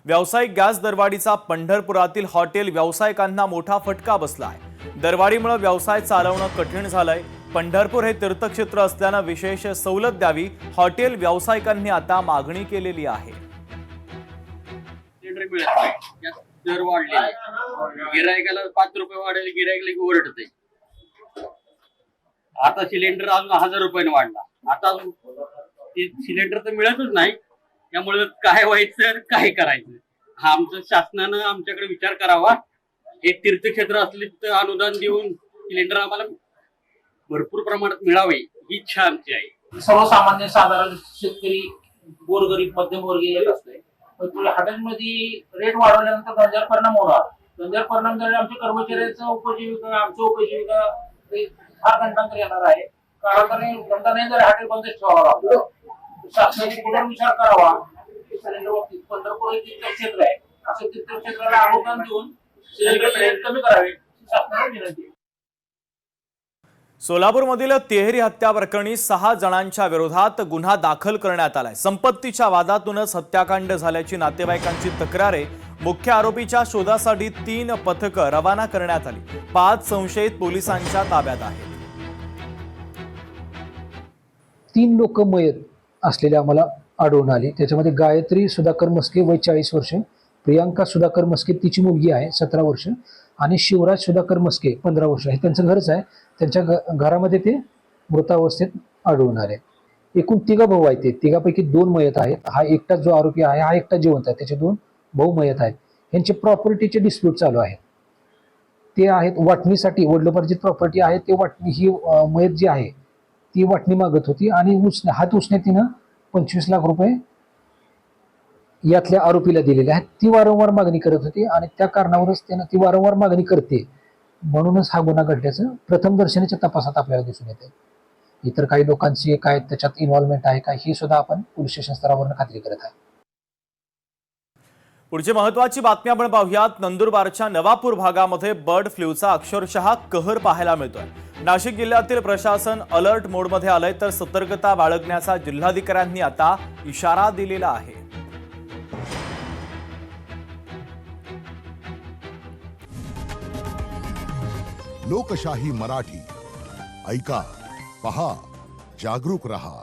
व्यावसायिक गॅस दरवाढीचा पंढरपुरातील हॉटेल व्यावसायिकांना मोठा फटका बसलाय। दरवाढीमुळे व्यवसाय चालवणं कठीण झालंय। पंढरपूर हे तीर्थक्षेत्र असल्यानं विशेष सवलत द्यावी हॉटेल व्यावसायिकांनी आता मागणी केलेली आहे। दर वाढले, गिरायकाला 5 रुपये वाढले, गिरायकाला ओरडते। आता सिलेंडर अजून 1000 रुपयाने वाढला। आता सिलेंडर तर मिळतच नाही, त्यामुळे काय व्हायचं काय करायचं हा आमचं शासनानं आमच्याकडे विचार करावा। एक तीर्थक्षेत्र असले तर अनुदान देऊन सिलेंडर आम्हाला भरपूर प्रमाणात मिळावे ही इच्छा आमची आहे। सर्वसामान्य साधारण शेतकरी गोरगरीब मध्यमवर्गीय येत असते, पण हॉटेलमध्ये रेट वाढवल्यानंतर दर्जावर परिणाम होणार। दर्जावर परिणाम झाल्याने आमच्या कर्मचाऱ्यांचं उपजीविका आमचं उपजीविका फार गंडांतर येणार आहे। कारण धंदा नाही जर हॉटेल बंदच ठेवावं लागलं। शासनाने पुढे विचार करावा। सिलेंडर बाबतीत पंढरपूर हे तीर्थक्षेत्र आहे, असं तीर्थक्षेत्राला अनुदान देऊन सिलेंडर रेट कमी करावे शासनाला विनंती आहे। सोलापूरमधील तिहेरी हत्या प्रकरणी 6 जणांच्या विरोधात गुन्हा दाखल करण्यात आलाय। संपत्तीच्या वादातूनच हत्याकांड झाल्याची नातेवाईकांची तक्रार आहे। मुख्य आरोपीच्या शोधासाठी 3 पथकं रवाना करण्यात आली। 5 संशयित पोलिसांच्या ताब्यात आहेत। 3 लोक मयत असलेले आम्हाला आढळून आले। त्याच्यामध्ये गायत्री सुधाकर मस्के वय 40 वर्ष, प्रियांका सुधाकर मस्के तिची मुलगी आहे 17 वर्ष आणि शिवराज सुधाकर मस्के 15 वर्ष आहे। त्यांचं घरच आहे। त्यांच्या घरामध्ये ते मृतावस्थेत आढळून आले। एकूण 3 भाऊ आहेत। ते 3पैकी 2 मयत आहेत। हा एकटा जो आरोपी आहे हा एकटा जिवंत आहे। त्याचे 2 भाऊ मयत आहेत। यांचे प्रॉपर्टीचे डिस्प्यूट चालू आहे। ते आहेत वाटणीसाठी वडिलोपार्जित प्रॉपर्टी आहे। ते वाटणी ही मयत जी आहे ती वाटणी मागत होती आणि हात उसने तिनं 25 लाख रुपये यातल्या आरोपीला दिलेले आहेत। ती वारंवार मागणी करत होती आणि त्या कारणावरच त्यानं ती वारंवार मागणी करते म्हणूनच हा गुन्हा घडल्याचं प्रथम दर्शनाच्या तपासात आपल्याला दिसून येते। इतर काही लोकांची काय त्याच्यात इन्व्हॉल्वमेंट आहे का ही सुद्धा आपण पोलीस स्टेशन स्तरावर खात्री करत आहे। पुढची महत्त्वाची बातमी आपण पाहूयात। नंदुरबारच्या नवापूर भागामध्ये बर्ड फ्लूचा अक्षरशः कहर पाहायला मिळतोय। नाशिक जिल्ह्यातील प्रशासन अलर्ट मोडमध्ये आलंय, तर सतर्कता बाळगण्याचा जिल्हाधिकाऱ्यांनी आता इशारा दिलेला आहे। लोकशाही मराठी ऐका, पहा, जागरूक रहा।